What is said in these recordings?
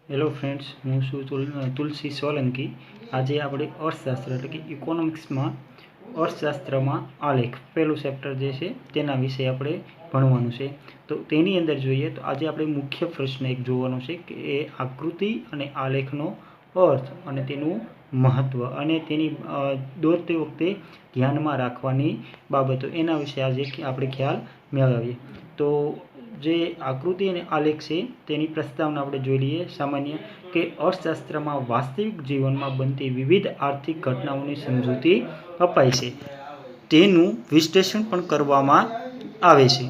Hello friends, હું છું તુલસી સોલંકી। આજે આપણે અર્થશાસ્ત્ર એટલે કે ઇકોનોમિક્સમાં અર્થશાસ્ત્રમાં આલેખ પહેલું ચેપ્ટર જે છે તેના વિશે આપણે ભણવાનું છે। તો તેની અંદર જોઈએ તો આજે આપણે મુખ્ય પ્રશ્ન એક જોવાનો છે કે એ આકૃતિ અને આલેખનો અર્થ અને તેનું મહત્ત્વ અને તેની દોરતી વખતે ધ્યાનમાં રાખવાની બાબતો એના વિશે આજે આપણે ખ્યાલ મેળવીએ। તો જે આકૃતિ અને આલેખ છે તેની પ્રસ્તાવના આપણે જોઈ લઈએ। સામાન્ય કે અર્થશાસ્ત્રમાં વાસ્તવિક જીવનમાં બનતી વિવિધ આર્થિક ઘટનાઓની સમજૂતી અપાય છે, તેનું વિશ્લેષણ પણ કરવામાં આવે છે।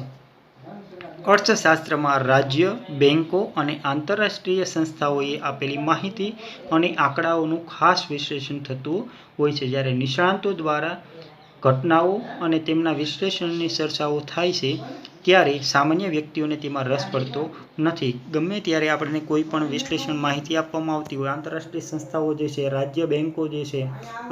અર્થશાસ્ત્રમાં રાજ્ય, બેન્કો અને આંતરરાષ્ટ્રીય સંસ્થાઓએ આપેલી માહિતી અને આંકડાઓનું ખાસ વિશ્લેષણ થતું હોય છે, જ્યારે નિષ્ણાતો દ્વારા ઘટનાઓ અને તેમના વિશ્લેષણની ચર્ચાઓ થાય છે ત્યારે સામાન્ય વ્યક્તિઓને તેમાં રસ પડતો નથી। ગમે ત્યારે આપણને કોઈ પણ વિશ્લેષણ માહિતી આપવામાં આવતી હોય, આંતરરાષ્ટ્રીય સંસ્થાઓ જે છે, રાજ્ય બેન્કો જે છે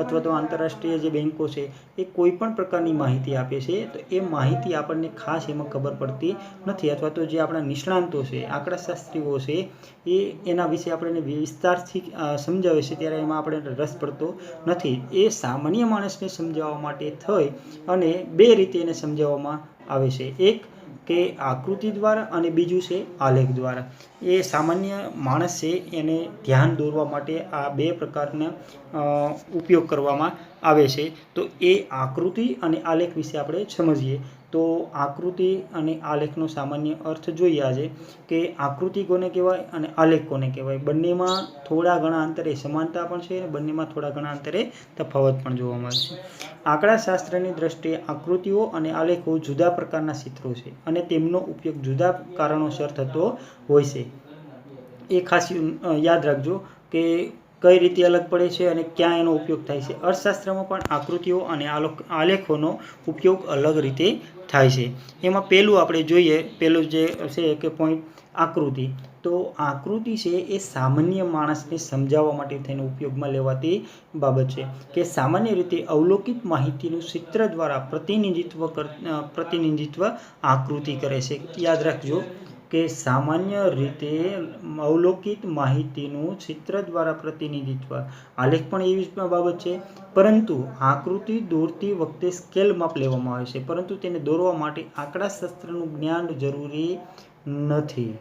અથવા તો આંતરરાષ્ટ્રીય જે બેન્કો છે એ કોઈ પણ પ્રકારની માહિતી આપે છે તો એ માહિતી આપણને ખાસ એમાં ખબર પડતી નથી, અથવા તો જે આપણા નિષ્ણાંતો છે, આંકડાશાસ્ત્રીઓ છે એ એના વિશે આપણને વિસ્તારથી સમજાવે છે ત્યારે એમાં આપણે રસ પડતો નથી। એ સામાન્ય માણસને સમજાવવા માટે થઈ અને બે રીતે એને સમજાવવામાં આવે છે, એક કે આકૃતિ દ્વારા અને બીજું છે આલેખ દ્વારા। એ સામાન્ય માણસ છે એને ધ્યાન દોરવા માટે આ બે પ્રકારના ઉપયોગ કરવામાં આવે છે। તો એ આકૃતિ અને આલેખ વિશે આપણે સમજીએ। તો આકૃતિ અને આલેખનો સામાન્ય અર્થ જોઈએ આજે કે આકૃતિ કોને કહેવાય અને આલેખ કોને કહેવાય। બંનેમાં થોડા ઘણા અંતરે સમાનતા પણ છે અને બંનેમાં થોડા ઘણા અંતરે તફાવત પણ જોવા મળે છે। આંકડાશાસ્ત્રની દ્રષ્ટિએ આકૃતિઓ અને આલેખો જુદા પ્રકારના ચિત્રો છે અને તેમનો ઉપયોગ જુદા કારણોસર થતો હોય છે। એ ખાસ યાદ રાખજો કે કઈ રીતે અલગ પડે છે અને ક્યાં એનો ઉપયોગ થાય છે। અર્થશાસ્ત્રમાં પણ આકૃતિઓ અને આલેખોનો ઉપયોગ અલગ રીતે થાય છે। એમાં પહેલું આપણે જોઈએ, પહેલું જે છે કે પોઈન્ટ આકૃતિ। તો આકૃતિ છે એ સામાન્ય માણસને સમજાવવા માટે થઈને ઉપયોગમાં લેવાતી બાબત છે કે સામાન્ય રીતે અવલોકિત માહિતીનું ચિત્ર દ્વારા પ્રતિનિધિત્વ આકૃતિ કરે છે। યાદ રાખજો કે સામાન્ય રીતે અવલોકિત માહિતીનું ચિત્ર દ્વારા પ્રતિનિધિત્વ, આલેખ પણ એવી જ બાબત છે, પરંતુ આકૃતિ દોરતી વખતે સ્કેલ માપ લેવામાં આવે છે, પરંતુ તેને દોરવા માટે આંકડાશાસ્ત્રનું જ્ઞાન જરૂરી નથી।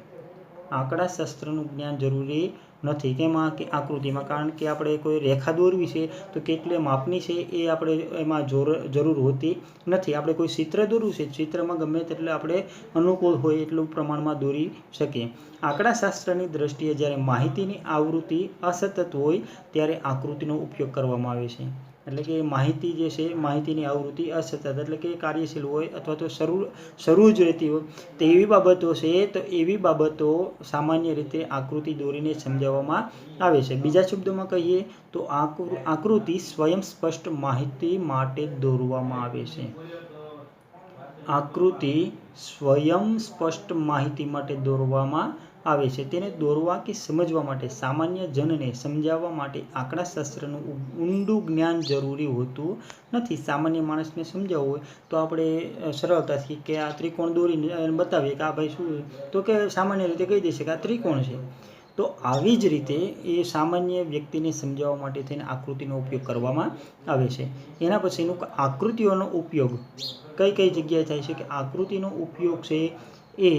આંકડાશાસ્ત્રનું જ્ઞાન જરૂરી નથી કેમાં કે આકૃતિમાં, કારણ કે આપણે કોઈ રેખા દોરવી છે તો કેટલે માપની છે એ આપણે એમાં જરૂર હોતી નથી। આપણે કોઈ ચિત્ર દોરવું છે, ચિત્રમાં ગમે તેટલે આપણે અનુકૂળ હોય એટલું પ્રમાણમાં દોરી શકીએ। આંકડાશાસ્ત્રની દ્રષ્ટિએ જ્યારે માહિતીની આવૃત્તિ અસતત હોય ત્યારે આકૃતિનો ઉપયોગ કરવામાં આવે છે। એટલે કે માહિતી જે છે, માહિતીની આવૃત્તિ અસતત એટલે કે કાર્યશીલ હોય અથવા તો શરૂ જ રહેતી હોય તો એવી બાબતો છે, તો એવી બાબતો સામાન્ય રીતે આકૃતિ દોરીને સમજાવવામાં આવે છે। બીજા શબ્દોમાં કહીએ તો આકૃતિ સ્વયં સ્પષ્ટ માહિતી માટે દોરવામાં આવે છે। આકૃતિ સ્વયં સ્પષ્ટ માહિતી માટે દોરવામાં આવે છે। તેને દોરવા કે સમજવા માટે સામાન્ય જનને સમજાવવા માટે આંકડાશાસ્ત્રનું ઊંડું જ્ઞાન જરૂરી હોતું નથી। સામાન્ય માણસને સમજાવવું હોય તો આપણે સરળતાથી કે આ ત્રિકોણ દોરીને બતાવીએ કે આ ભાઈ શું, તો કે સામાન્ય રીતે કહી દેશે કે આ ત્રિકોણ છે। તો આવી જ રીતે એ સામાન્ય વ્યક્તિને સમજાવવા માટે થઈને આકૃતિનો ઉપયોગ કરવામાં આવે છે। એના પછીનું આકૃતિઓનો ઉપયોગ કઈ કઈ જગ્યાએ થાય છે કે આકૃતિનો ઉપયોગ છે એ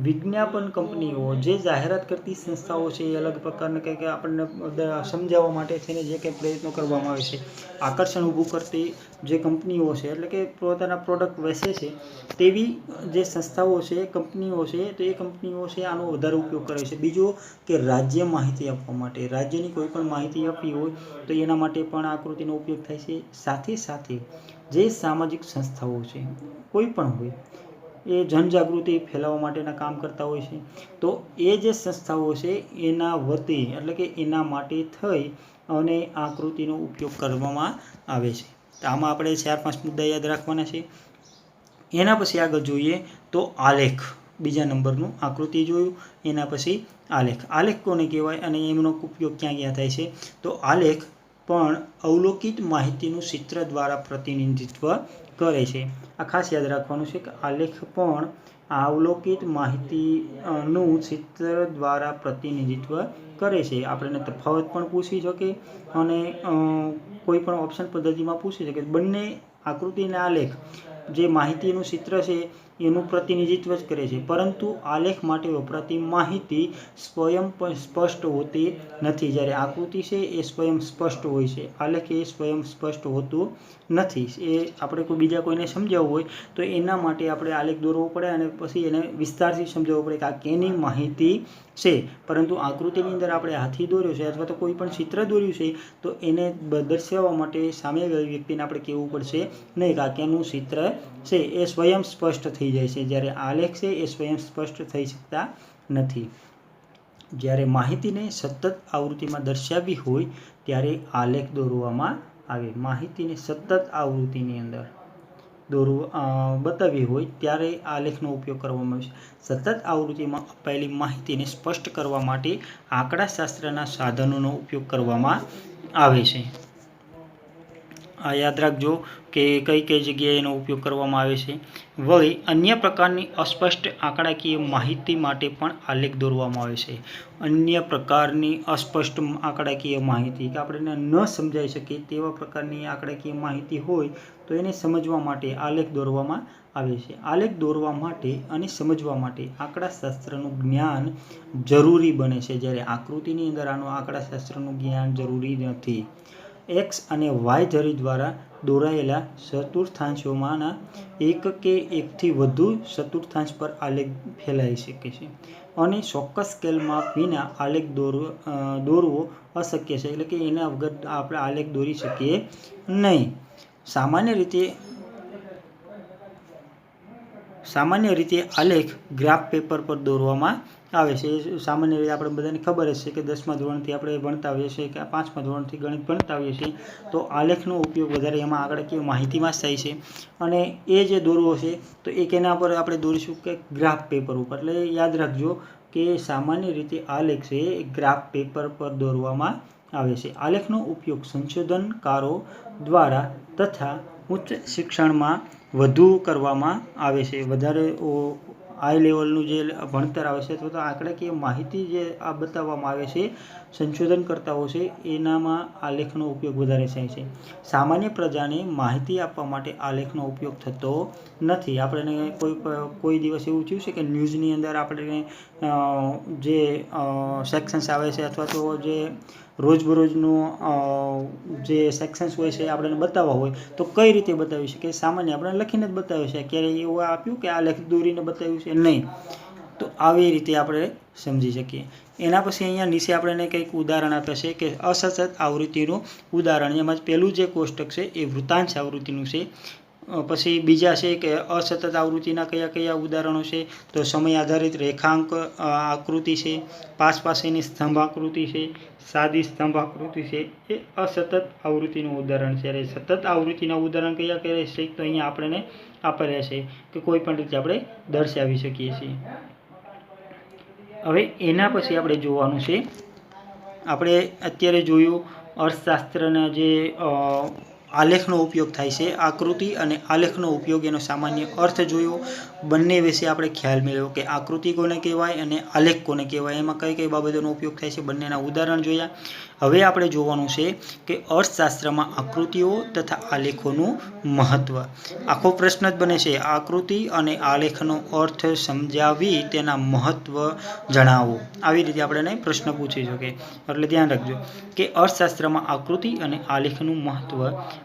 વિજ્ઞાપન કંપનીઓ, જે જાહેરાત કરતી સંસ્થાઓ છે, એ અલગ પ્રકારના કંઈક આપણને સમજાવવા માટે થઈને જે કંઈ પ્રયત્નો કરવામાં આવે છે, આકર્ષણ ઊભું કરતી જે કંપનીઓ છે એટલે કે પોતાના પ્રોડક્ટ વેચે છે તેવી જે સંસ્થાઓ છે, કંપનીઓ છે, તો એ કંપનીઓ છે આનો વધારે ઉપયોગ કરે છે। બીજો કે રાજ્ય માહિતી આપવા માટે, રાજ્યની કોઈ પણ માહિતી આપવી હોય તો એના માટે પણ આકૃતિનો ઉપયોગ થાય છે। સાથે સાથે જે સામાજિક સંસ્થાઓ છે, કોઈ પણ હોય, એ જનજાગૃતિ ફેલાવવા માટેના કામ કરતા હોય છે, તો એ જે સંસ્થાઓ છે એના વતી એટલે કે એના માટે થઈ અને આકૃતિનો ઉપયોગ કરવામાં આવે છે। તો આમાં આપણે 4-5 મુદ્દા યાદ રાખવાના છે। એના પછી આગળ જોઈએ તો આલેખ, બીજા નંબરનું આકૃતિ જોયું, એના પછી આલેખ। આલેખ કોને કહેવાય અને એમનો ઉપયોગ ક્યાં ક્યાં થાય છે? તો આલેખ પણ અવલોકિત માહિતીનું ચિત્ર દ્વારા પ્રતિનિધિત્વ કરે છે। આ ખાસ યાદ રાખવાનું છે કે આલેખ પણ અવલોકિત માહિતીનું ચિત્ર દ્વારા પ્રતિનિધિત્વ કરે છે. આપણને તફાવત પણ પૂછી શકે અને કોઈ પણ ઓપ્શન પદ્ધતિમાં પૂછી શકે. બંને આકૃતિ અને આલેખ જે માહિતીનું ચિત્ર છે એનું પ્રતિનિધિત્વ જ કરે છે, પરંતુ આલેખ માટે વપરાતી માહિતી સ્વયં સ્પષ્ટ હોતી નથી. જ્યારે આકૃતિ છે એ સ્વયં સ્પષ્ટ હોય છે, આલેખ એ સ્વયં સ્પષ્ટ હોતું નથી. એ આપણે કોઈ બીજા કોઈને સમજાવવું હોય તો એના માટે આપણે આલેખ દોરવો પડે અને પછી એને વિસ્તારથી સમજાવવું પડે કે આ કેની માહિતી છે. પરંતુ આકૃતિની અંદર આપણે હાથી દોર્યો છે અથવા તો કોઈ પણ ચિત્ર દોર્યું છે તો એને દર્શાવવા માટે સામે વ્યક્તિને આપણે કહેવું પડશે નહીં કે આ કેનું ચિત્ર છે. એ સ્વયં સ્પષ્ટ થઈ જાય છે. જ્યારે આલેખ છે એ સ્વયં સ્પષ્ટ થઈ શકતા નથી. જ્યારે માહિતીને સતત આવૃત્તિમાં દર્શાવવી હોય ત્યારે આલેખ દોરવામાં આવે. માહિતીને સતત આવૃત્તિની અંદર બતાવવી હોય ત્યારે આલેખનો ઉપયોગ કરવામાં આવે છે. સતત આવૃત્તિમાં અપાયેલી માહિતીને સ્પષ્ટ કરવા માટે આંકડાશાસ્ત્રના સાધનોનો ઉપયોગ કરવામાં આવે છે. આ યાદ રાખજો કે કઈ કઈ જગ્યાએ એનો ઉપયોગ કરવામાં આવે છે. વળી અન્ય પ્રકારની અસ્પષ્ટ આંકડાકીય માહિતી માટે પણ આલેખ દોરવામાં આવે છે. અન્ય પ્રકારની અસ્પષ્ટ આંકડાકીય માહિતી કે આપણે ન સમજાઈ શકીએ તેવા પ્રકારની આંકડાકીય માહિતી હોય તો એને સમજવા માટે આલેખ દોરવામાં આવે છે. આલેખ દોરવા માટે અને સમજવા માટે આંકડાશાસ્ત્રનું જ્ઞાન જરૂરી બને છે, જ્યારે આકૃતિની અંદર આનું આંકડાશાસ્ત્રનું જ્ઞાન જરૂરી નથી. એક્સ અને વાય ધરી દ્વારા દોરાયેલા ચતુર્થાંશોમાંના એક કે એકથી વધુ ચતુર્થાંશ પર આલેખ ફેલાઈ શકે છે અને ચોક્કસ સ્કેલ માપ વિના આલેખ દોરવો અશક્ય છે. એટલે કે એના વગર આપણે આલેખ દોરી શકીએ નહીં. સામાન્ય રીતે આલેખ ગ્રાફ પેપર પર દોરવામાં આવે છે. સામાન્ય રીતે આપણે બધાને ખબર જ છે કે 10મા ધોરણથી આપણે ભણતા હોઈએ છીએ કે 5મા ધોરણથી ગણિત ભણતા હોઈએ છીએ તો આલેખનો ઉપયોગ વધારે એમાં આંકડાકીય માહિતીમાં જ થાય છે. અને એ જે દોરવો છે તો એક એના પર આપણે દોરીશું કે ગ્રાફ પેપર ઉપર. એટલે યાદ રાખજો કે સામાન્ય રીતે આલેખ છે એ ગ્રાફ પેપર પર દોરવામાં આવે છે. આલેખનો ઉપયોગ સંશોધનકારો દ્વારા તથા ઉચ્ચ શિક્ષણમાં વધુ કરવામાં આવે છે. વધારે હાઈ લેવલનું જે ભણતર આવે છે અથવા તો આંકડાકીય માહિતી જે આ બતાવવામાં આવે છે સંશોધનકર્તાઓ છે એનામાં આલેખનો ઉપયોગ વધારે થાય છે. સામાન્ય પ્રજાને માહિતી આપવા માટે આલેખનો ઉપયોગ થતો નથી. આપણે કોઈ દિવસ એવું થયું છે કે ન્યૂઝની અંદર આપણે જે સેક્શન્સ આવે છે અથવા તો જે રોજબરોજનું જે સેક્શન્સ હોય છે આપણે બતાવવા હોય તો કઈ રીતે બતાવી શકીએ? સામાન્ય આપણે લખીને જ બતાવ્યું છે. ક્યારેય એવું આપ્યું કે આ લેખ દોરીને બતાવ્યું છે? નહીં. તો આવી રીતે આપણે સમજી શકીએ. એના પછી અહીંયા નીચે આપણને કંઈક ઉદાહરણ આપે છે કે અસતત આવૃત્તિનું ઉદાહરણ. એમાં પહેલું જે કોષ્ટક છે એ વૃત્તાંશ આવૃત્તિનું છે. પછી બીજા છે કે અસતત આવૃત્તિના કયા કયા ઉદાહરણો છે તો સમય આધારિત રેખાંક આકૃતિ છે, પાસેની સ્તંભ આકૃતિ છે, સાદી સ્તંભ આકૃતિ છે. એ અસતત આવૃત્તિનું ઉદાહરણ છે. અને સતત આવૃત્તિના ઉદાહરણ કયા કયા છે તો અહીંયા આપણને આપેલા છે કે કોઈ પણ રીતે આપણે દર્શાવી શકીએ છીએ. હવે એના પછી આપણે જોવાનું છે, આપણે અત્યારે જોયું અર્થશાસ્ત્રના જે આલેખનો ઉપયોગ થાય છે, આકૃતિ અને આલેખનો ઉપયોગ, એનો સામાન્ય અર્થ જોયો. બંને વિશે આપણે ખ્યાલ મેળવ્યો કે આકૃતિ કોને કહેવાય અને આલેખ કોને કહેવાય, એમાં કઈ કઈ બાબતોનો ઉપયોગ થાય છે, બંનેના ઉદાહરણ જોયા. હવે આપણે જોવાનું છે કે અર્થશાસ્ત્રમાં આકૃતિઓ તથા આલેખોનું મહત્વ. આખો પ્રશ્ન જ બને છે આકૃતિ અને આલેખનો અર્થ સમજાવી તેના મહત્વ જણાવો. આવી રીતે આપણે પ્રશ્ન પૂછી શકીએ. એટલે ધ્યાન રાખજો કે અર્થશાસ્ત્રમાં આકૃતિ અને આલેખનું મહત્વ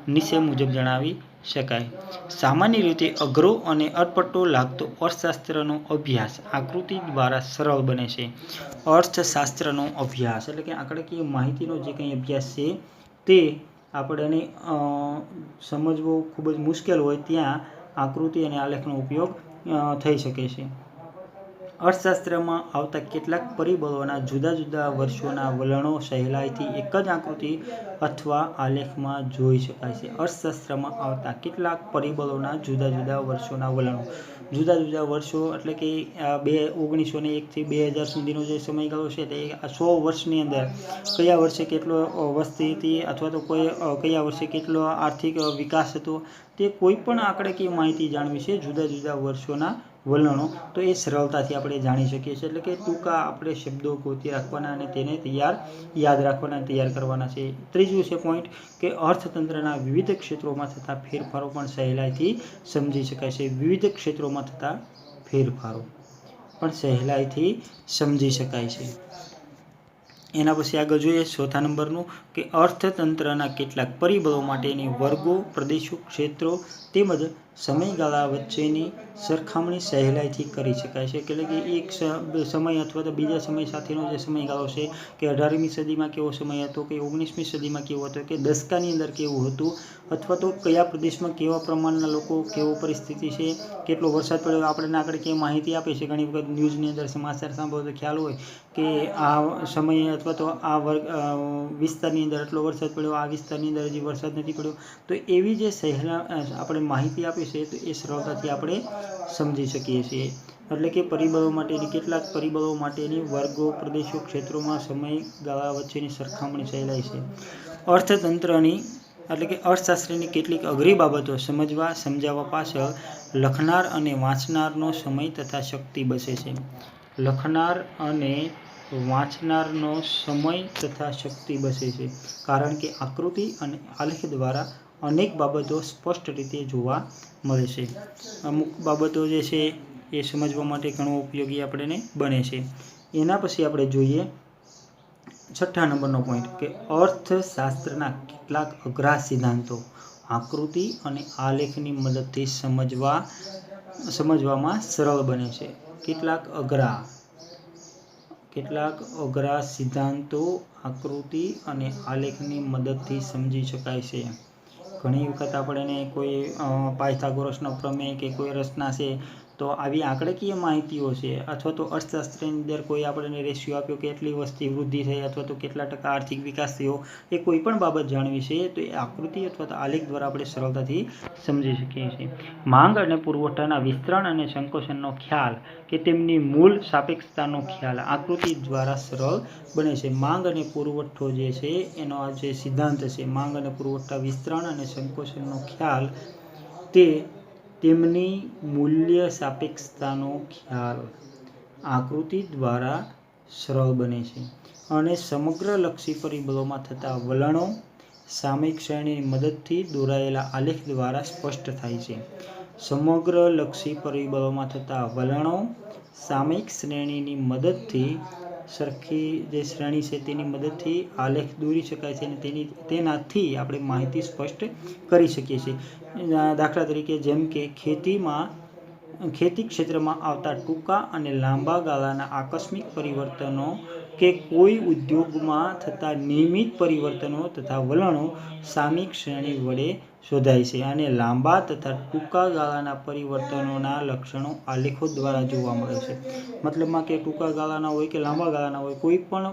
નીચે મુજબ જણાવી શકાય. સામાન્ય રીતે અઘરો અને અટપટો લાગતો અર્થશાસ્ત્રનો અભ્યાસ આકૃતિ દ્વારા સરળ બને છે. અર્થશાસ્ત્રનો અભ્યાસ એટલે કે આંકડાકીય માહિતીનો જે કંઈ અભ્યાસ છે તે આપણને સમજવો ખૂબ જ મુશ્કેલ હોય ત્યાં આકૃતિ અને આલેખનો ઉપયોગ થઈ શકે છે. અર્થશાસ્ત્રમાં આવતા કેટલાક પરિબળોના જુદા જુદા વર્ષોના વલણો સહેલાઈથી એક જ આકૃતિ અથવા આલેખમાં જોઈ શકાય છે. અર્થશાસ્ત્રમાં આવતા કેટલાક પરિબળોના જુદા જુદા વર્ષોના વલણો. જુદા જુદા વર્ષો એટલે કે 1901 થી 2000 સુધીનો જે સમયગાળો છે તે 100 વર્ષની અંદર કયા વર્ષે કેટલો વસ્તી હતી અથવા તો કયા વર્ષે કેટલો આર્થિક વિકાસ હતો તે કોઈ પણ આંકડાકીય માહિતી જાણવી છે જુદા જુદા વર્ષોના વલણો, તો એ સરળતાથી આપણે જાણી શકીએ છીએ. એટલે કે ટૂંકા આપણે શબ્દો ગોતી રાખવાના અને તેને યાદ રાખવાના, તૈયાર કરવાના છે. ત્રીજું છે પોઈન્ટ કે અર્થતંત્રના વિવિધ ક્ષેત્રોમાં થતા ફેરફારો પણ સહેલાઈથી સમજી શકાય છે. વિવિધ ક્ષેત્રોમાં થતા ફેરફારો પણ સહેલાઈથી સમજી શકાય છે. એના પછી આગળ જોઈએ ચોથા નંબરનું કે અર્થતંત્રના કેટલાક પરિબળો માટેની વર્ગો, પ્રદેશો, ક્ષેત્રો તેમજ સમયગાળા વચ્ચેની સરખામણી સહેલાઈથી કરી શકાય છે. એટલે કે એક સમય અથવા તો બીજા સમય સાથેનો જે સમયગાળો છે કે 18મી સદીમાં કેવો સમય હતો, કે 19મી સદીમાં કેવો હતો, કે દશકાની અંદર કેવું હતું, અથવા તો કયા પ્રદેશમાં કેવા પ્રમાણના લોકો, કેવો પરિસ્થિતિ છે, કેટલો વરસાદ પડ્યો, આપણને આગળ કેવી માહિતી આપે છે. ઘણી વખત ન્યૂઝની અંદર સમાચાર સાંભળો તો ખ્યાલ હોય કે આ સમયે અથવા તો આ વિસ્તારની અંદર આટલો વરસાદ પડ્યો, આ વિસ્તારની અંદર હજી વરસાદ નથી પડ્યો. તો એવી જે આપણે માહિતી આપે છે તો એ સરળતાથી આપણે સમજી શકીએ છીએ. એટલે કે પરિબળો માટેની કેટલાક પરિબળો માટેની વર્ગો, પ્રદેશો, ક્ષેત્રોમાં સમયગાળા વચ્ચેની સરખામણી સહેલાઈ છે. અર્થતંત્રની એટલે કે અર્થશાસ્ત્રની કેટલીક અઘરી બાબતો સમજાવવા પાછળ લખનાર અને વાંચનારનો સમય તથા શક્તિ બચે છે. લખનાર અને વાંચનારનો સમય તથા શક્તિ બચે છે. કારણ કે આકૃતિ અને આલેખ દ્વારા અનેક બાબતો સ્પષ્ટ રીતે જોવા મળે છે. અમુક બાબતો જે છે એ સમજવા માટે ઘણું ઉપયોગી આપણને બને છે. એના પછી આપણે જોઈએ છઠ્ઠા નંબરનો પોઈન્ટ કે અર્થશાસ્ત્રના કેટલાક અઘરા સિદ્ધાંતો આકૃતિ અને આલેખની મદદથી સમજવામાં સરળ બને છે. કેટલાક અઘરા સિદ્ધાંતો આકૃતિ અને આલેખની મદદથી સમજી શકાય છે. ઘણી વખત આપણને કોઈ પાયથાગોરસનો પ્રમેય કે કોઈ રચના છે તો આવી આંકડાકીય માહિતીઓ છે, અથવા તો અર્થશાસ્ત્રની અંદર કોઈ આપણને રેશિયો આપ્યો કે એટલી વસ્તી વૃદ્ધિ થઈ અથવા તો કેટલા ટકા આર્થિક વિકાસ થયો, એ કોઈ પણ બાબત જાણવી છે તો એ આકૃતિ અથવા તો આલેખ દ્વારા આપણે સરળતાથી સમજી શકીએ છીએ. માંગ અને પુરવઠાના વિસ્તરણ અને સંકોચનનો ખ્યાલ કે તેમની મૂળ સાપેક્ષતાનો ખ્યાલ આકૃતિ દ્વારા સરળ બને છે. માંગ અને પુરવઠો જે છે એનો આ જે સિદ્ધાંત છે, માંગ અને પુરવઠા, વિસ્તરણ અને સંકોચનનો ખ્યાલ, તે તેમની મૂલ્ય સાપેક્ષતાનો ખ્યાલ આકૃતિ દ્વારા સરળ બને છે. અને સમગ્રલક્ષી પરિબળોમાં થતા વલણો સામયિક શ્રેણીની મદદથી દોરાયેલા આલેખ દ્વારા સ્પષ્ટ થાય છે. સમગ્રલક્ષી પરિબળોમાં થતા વલણો સામયિક શ્રેણીની મદદથી સરખી જે શ્રેણી છે તેની મદદથી આલેખ દોરી શકાય છે અને તેનાથી આપણે માહિતી સ્પષ્ટ કરી શકીએ છીએ. દાખલા તરીકે જેમ કે ખેતી ક્ષેત્રમાં આવતા ટૂંકા અને લાંબા ગાળાના આકસ્મિક પરિવર્તનો કે કોઈ ઉદ્યોગમાં થતા નિયમિત પરિવર્તનો તથા વલણો સામયિક શ્રેણી વડે શોધાય છે. અને લાંબા તથા ટૂંકા ગાળાના પરિવર્તનોના લક્ષણો આલેખો દ્વારા જોવા મળે છે. મતલબમાં કે ટૂંકા ગાળાના હોય કે લાંબા ગાળાના હોય, કોઈ પણ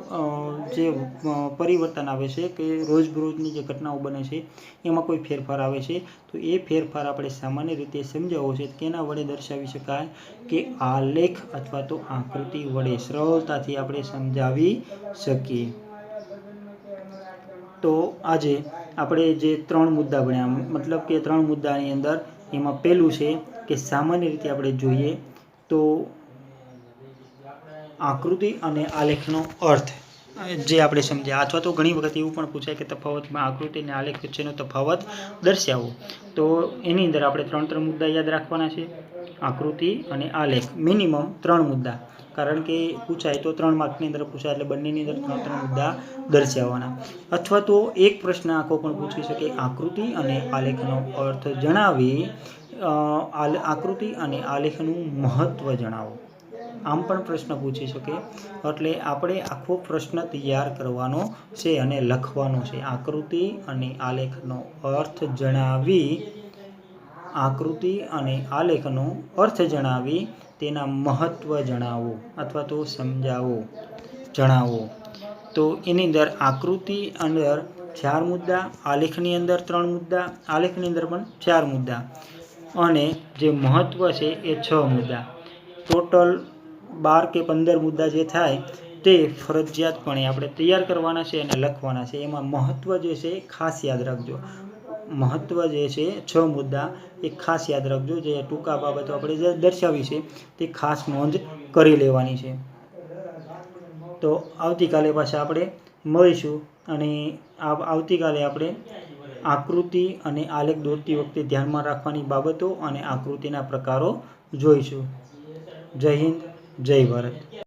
જે પરિવર્તન આવે છે કે રોજબરોજની જે ઘટનાઓ બને છે એમાં કોઈ ફેરફાર આવે છે તો એ ફેરફાર આપણે સામાન્ય રીતે સમજાવવો છે કેના વડે દર્શાવી શકાય કે આલેખ અથવા તો આકૃતિ વડે સરળતાથી આપણે સમજાવી શકીએ. તો આજે આપણે જે 3 મુદ્દા ભણ્યા, મતલબ કે 3 મુદ્દાની અંદર એમાં પહેલું છે કે સામાન્ય રીતે આપણે જોઈએ તો આકૃતિ અને આલેખનો અર્થ જે આપણે સમજ્યા, અથવા તો ઘણી વખત એવું પણ પૂછાય કે તફાવતમાં આકૃતિ અને આલેખ વચ્ચેનો તફાવત દર્શાવો. તો એની અંદર આપણે 3 મુદ્દા યાદ રાખવાના છે. આકૃતિ અને આલેખ મિનિમમ 3 મુદ્દા, કારણ કે પૂછાય તો 3 માર્કની અંદર પૂછાય એટલે બંનેની અંદર 3 મુદ્દા દર્શાવવાના. અથવા તો એક પ્રશ્ન આખો પણ પૂછી શકે આકૃતિ અને આલેખનો અર્થ જણાવી આકૃતિ અને આલેખનું મહત્વ જણાવો. આમ પણ પ્રશ્ન પૂછી શકે. એટલે આપણે આખો પ્રશ્ન તૈયાર કરવાનો છે અને લખવાનો છે. આકૃતિ અને આલેખનો અર્થ જણાવી, આકૃતિ અને આલેખનો અર્થ જણાવી તેના મહત્વ જણાવો અથવા તો સમજાવો, જણાવો. તો એની અંદર આકૃતિ અંદર 4 મુદ્દા, આલેખની અંદર 3 મુદ્દા, આલેખની અંદર પણ 4 મુદ્દા અને જે મહત્વ છે એ 6 મુદ્દા. ટોટલ 12 કે 15 મુદ્દા જે થાય તે ફરજિયાતપણે આપણે તૈયાર કરવાના છે અને લખવાના છે. એમાં મહત્વ જે છે ખાસ યાદ રાખજો. મહત્ત્વ જે છે 6 મુદ્દા એ ખાસ યાદ રાખજો. જે ટૂંકા બાબતો આપણે જે દર્શાવી છે તે ખાસ નોંધ કરી લેવાની છે. તો આવતીકાલે પાછા આપણે મળીશું અને આવતીકાલે આપણે આકૃતિ અને આલેખ દોરતી વખતે ધ્યાનમાં રાખવાની બાબતો અને આકૃતિના પ્રકારો જોઈશું. જય હિન્દ, જય ભારત.